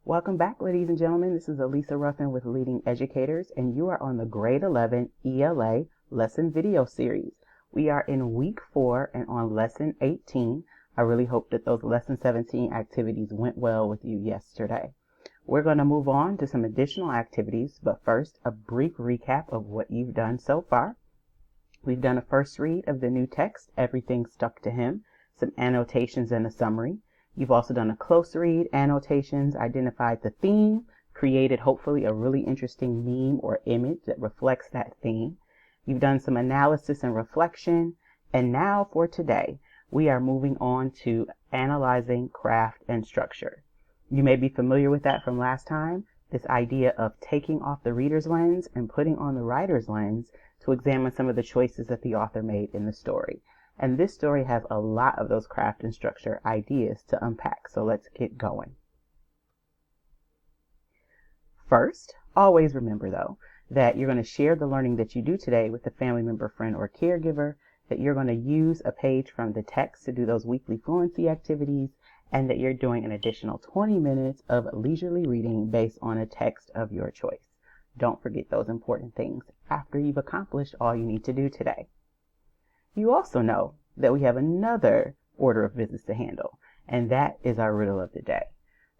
Welcome back, ladies and gentlemen. This is Elisa Ruffin with Leading Educators, and you are on the Grade 11 ELA Lesson Video Series. We are in Week 4 and on Lesson 18. I really hope that those Lesson 17 activities went well with you yesterday. We're going to move on to some additional activities, but first, a brief recap of what you've done so far. We've done a first read of the new text, Everything Stuck to Him, some annotations and a summary. You've also done a close read, annotations, identified the theme, created hopefully a really interesting meme or image that reflects that theme. You've done some analysis and reflection. And now for today, we are moving on to analyzing craft and structure. You may be familiar with that from last time, this idea of taking off the reader's lens and putting on the writer's lens to examine some of the choices that the author made in the story. And this story has a lot of those craft and structure ideas to unpack, so let's get going. First, always remember though, that you're going to share the learning that you do today with a family member, friend, or caregiver, that you're going to use a page from the text to do those weekly fluency activities, and that you're doing an additional 20 minutes of leisurely reading based on a text of your choice. Don't forget those important things after you've accomplished all you need to do today. You also know that we have another order of business to handle, and that is our riddle of the day.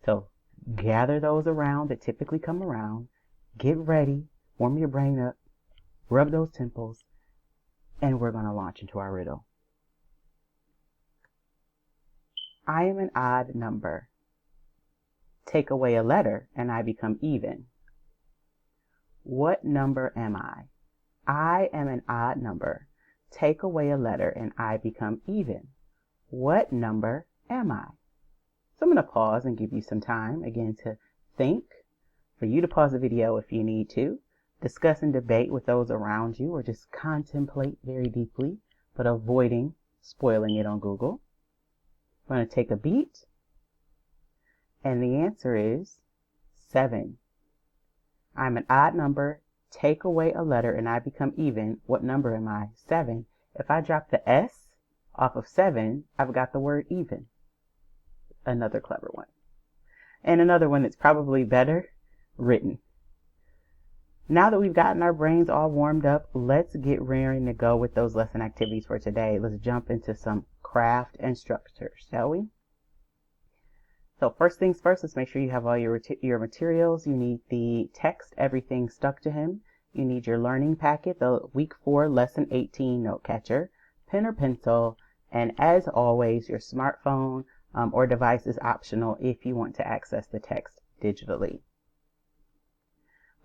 So gather those around that typically come around, get ready, warm your brain up, rub those temples, and we're going to launch into our riddle. I am an odd number. Take away a letter and I become even. What number am I? I am an odd number. Take away a letter and I become even. What number am I? So I'm going to pause and give you some time again to think, for you to pause the video if you need to, discuss and debate with those around you, or just contemplate very deeply, but avoiding spoiling it on Google. I'm going to take a beat, and the answer is 7. I'm an odd number. Take away a letter and I become even. What number am I? 7. If I drop the S off of 7, I've got the word even. Another clever one. And another one that's probably better, written. Now that we've gotten our brains all warmed up, let's get raring to go with those lesson activities for today. Let's jump into some craft and structure, shall we? So first things first, let's make sure you have all your materials. You need the text, Everything Stuck to Him. You need your learning packet, the Week 4 Lesson 18 note catcher, pen or pencil, and as always, your smartphone or device is optional if you want to access the text digitally.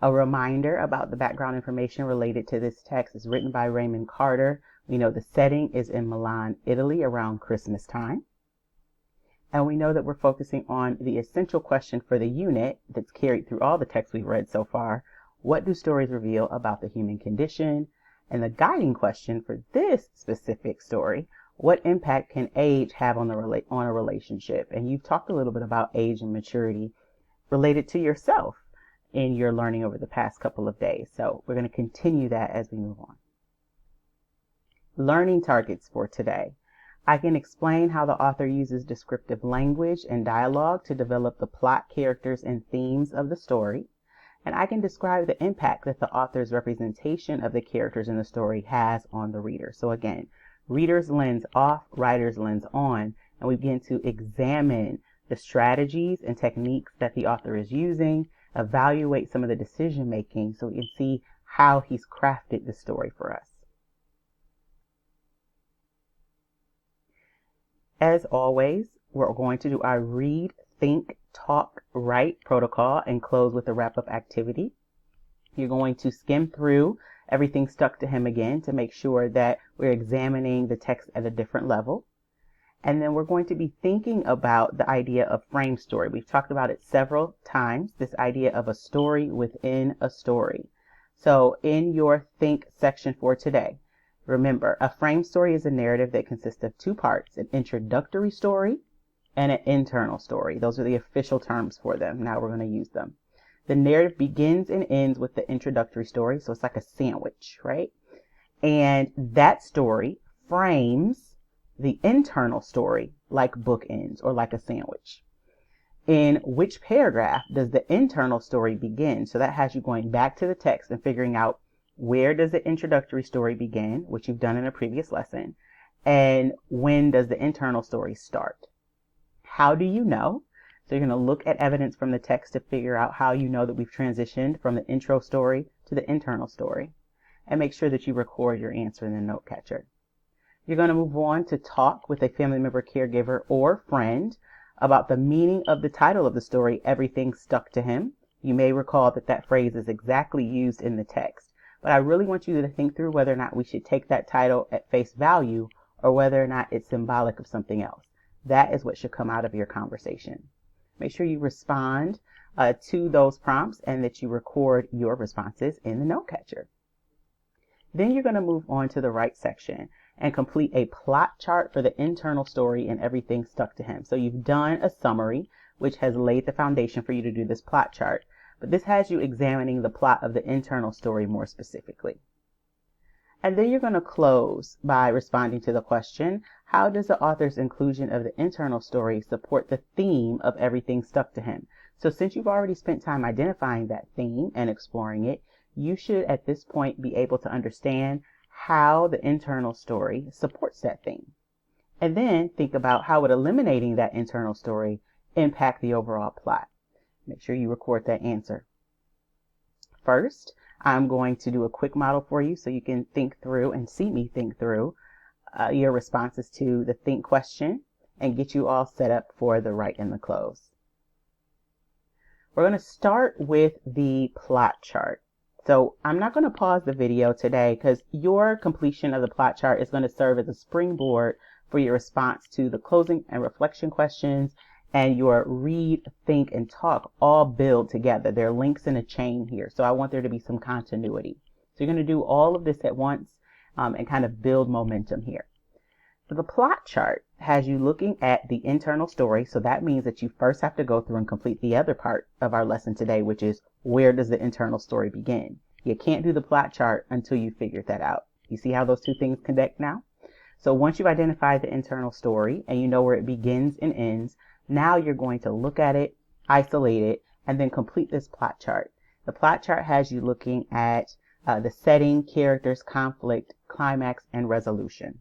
A reminder about the background information related to this text is written by Raymond Carter. We know the setting is in Milan, Italy around Christmas time. And we know that we're focusing on the essential question for the unit that's carried through all the texts we've read so far. What do stories reveal about the human condition? And the guiding question for this specific story, what impact can age have on a relationship? And you've talked a little bit about age and maturity related to yourself in your learning over the past couple of days. So we're going to continue that as we move on. Learning targets for today. I can explain how the author uses descriptive language and dialogue to develop the plot, characters, and themes of the story. And I can describe the impact that the author's representation of the characters in the story has on the reader. So again, reader's lens off, writer's lens on, and we begin to examine the strategies and techniques that the author is using, evaluate some of the decision making so we can see how he's crafted the story for us. As always, we're going to do our read, think, talk, write protocol and close with a wrap-up activity. You're going to skim through Everything Stuck to Him again to make sure that we're examining the text at a different level. And then we're going to be thinking about the idea of frame story. We've talked about it several times, this idea of a story within a story. So in your think section for today, remember, a frame story is a narrative that consists of 2 parts, an introductory story and an internal story. Those are the official terms for them. Now we're going to use them. The narrative begins and ends with the introductory story, so it's like a sandwich, right? And that story frames the internal story like bookends or like a sandwich. In which paragraph does the internal story begin? So that has you going back to the text and figuring out where does the introductory story begin, which you've done in a previous lesson, and when does the internal story start? How do you know? So you're going to look at evidence from the text to figure out how you know that we've transitioned from the intro story to the internal story, and make sure that you record your answer in the note catcher. You're going to move on to talk with a family member, caregiver, or friend about the meaning of the title of the story, Everything Stuck to Him. You may recall that that phrase is exactly used in the text, but I really want you to think through whether or not we should take that title at face value or whether or not it's symbolic of something else. That is what should come out of your conversation. Make sure you respond to those prompts and that you record your responses in the note catcher. Then you're going to move on to the right section and complete a plot chart for the internal story and Everything Stuck to Him. So you've done a summary, which has laid the foundation for you to do this plot chart, but this has you examining the plot of the internal story more specifically. And then you're going to close by responding to the question, how does the author's inclusion of the internal story support the theme of Everything Stuck to Him? So since you've already spent time identifying that theme and exploring it, you should at this point be able to understand how the internal story supports that theme. And then think about how would eliminating that internal story impact the overall plot. Make sure you record that answer. First, I'm going to do a quick model for you so you can think through and see me think through your responses to the think question and get you all set up for the write and the close. We're going to start with the plot chart. So I'm not going to pause the video today because your completion of the plot chart is going to serve as a springboard for your response to the closing and reflection questions, and your read, think, and talk all build together. There are links in a chain here, so I want there to be some continuity. So you're going to do all of this at once and kind of build momentum here. So the plot chart has you looking at the internal story, so that means that you first have to go through and complete the other part of our lesson today, which is where does the internal story begin? You can't do the plot chart until you figure that out. You see how those two things connect now? So once you've identified the internal story and you know where it begins and ends, now you're going to look at it, isolate it, and then complete this plot chart. The plot chart has you looking at the setting, characters, conflict, climax, and resolution.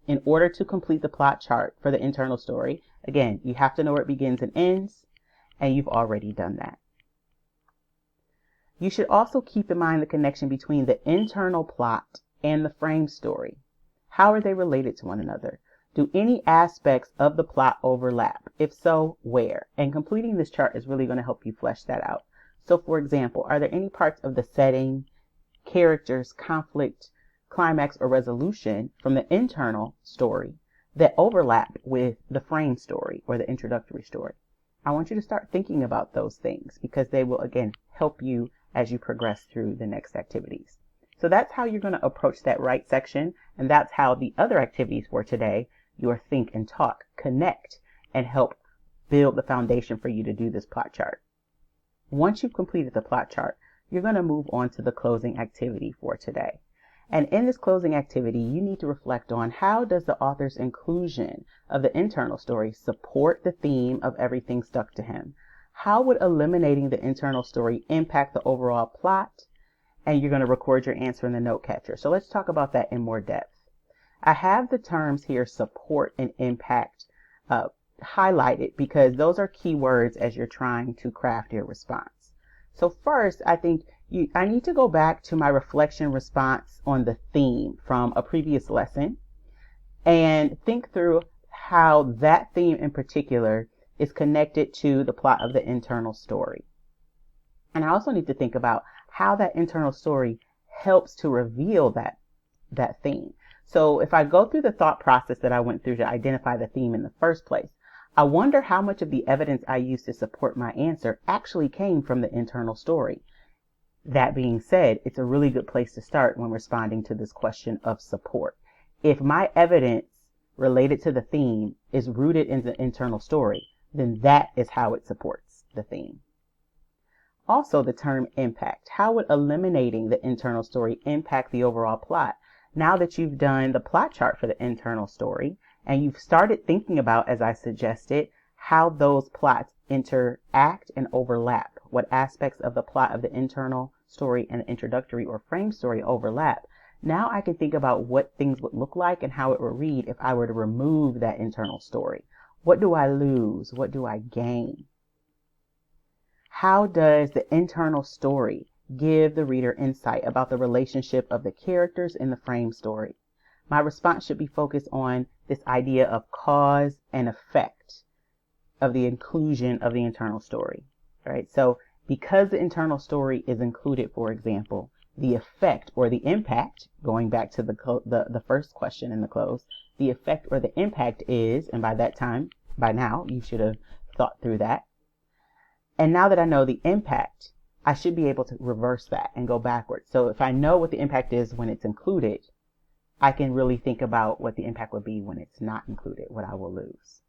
In order to complete the plot chart for the internal story, again, you have to know where it begins and ends, and you've already done that. You should also keep in mind the connection between the internal plot and the frame story. How are they related to one another? Do any aspects of the plot overlap? If so, where? And completing this chart is really going to help you flesh that out. So for example, are there any parts of the setting, characters, conflict, climax, or resolution from the internal story that overlap with the frame story or the introductory story? I want you to start thinking about those things because they will, again, help you as you progress through the next activities. So that's how you're going to approach that right section, and that's how the other activities for today, your think and talk, connect and help build the foundation for you to do this plot chart. Once you've completed the plot chart, you're going to move on to the closing activity for today. And in this closing activity, you need to reflect on how does the author's inclusion of the internal story support the theme of Everything Stuck to Him? How would eliminating the internal story impact the overall plot? And you're going to record your answer in the note catcher. So let's talk about that in more depth. I have the terms here, support and impact, highlighted because those are key words as you're trying to craft your response. So first, I think I need to go back to my reflection response on the theme from a previous lesson and think through how that theme in particular is connected to the plot of the internal story. And I also need to think about how that internal story helps to reveal that theme. So if I go through the thought process that I went through to identify the theme in the first place, I wonder how much of the evidence I used to support my answer actually came from the internal story. That being said, it's a really good place to start when responding to this question of support. If my evidence related to the theme is rooted in the internal story, then that is how it supports the theme. Also, the term impact. How would eliminating the internal story impact the overall plot? Now that you've done the plot chart for the internal story and you've started thinking about, as I suggested, how those plots interact and overlap, what aspects of the plot of the internal story and the introductory or frame story overlap. Now I can think about what things would look like and how it would read if I were to remove that internal story. What do I lose? What do I gain? How does the internal story give the reader insight about the relationship of the characters in the frame story? My response should be focused on this idea of cause and effect of the inclusion of the internal story. Right? So because the internal story is included, for example, the effect or the impact, going back to the first question in the close, the effect or the impact is, and by now, you should have thought through that. And now that I know the impact, I should be able to reverse that and go backwards. So if I know what the impact is when it's included, I can really think about what the impact would be when it's not included, what I will lose.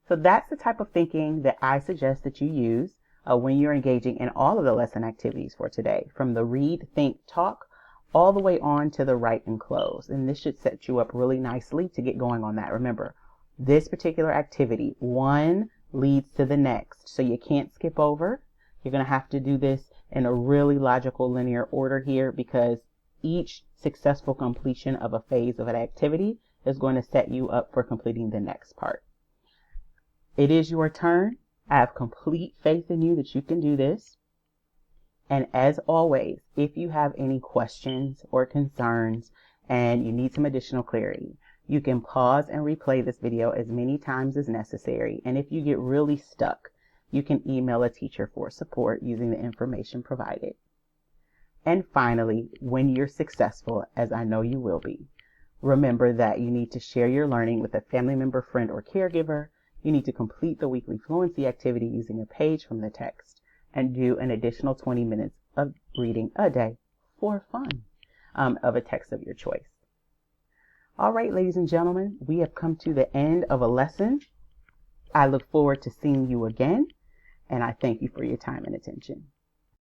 So that's the type of thinking that I suggest that you use when you're engaging in all of the lesson activities for today, from the read, think, talk, all the way on to the write and close. And this should set you up really nicely to get going on that. Remember, this particular activity, one leads to the next. So you can't skip over. You're going to have to do this in a really logical linear order here, because each successful completion of a phase of an activity is going to set you up for completing the next part. It is your turn. I have complete faith in you that you can do this. And as always, if you have any questions or concerns and you need some additional clarity, you can pause and replay this video as many times as necessary. And if you get really stuck, you can email a teacher for support using the information provided. And finally, when you're successful, as I know you will be, remember that you need to share your learning with a family member, friend, or caregiver. You need to complete the weekly fluency activity using a page from the text and do an additional 20 minutes of reading a day for fun of a text of your choice. All right, ladies and gentlemen, we have come to the end of a lesson. I look forward to seeing you again, and I thank you for your time and attention.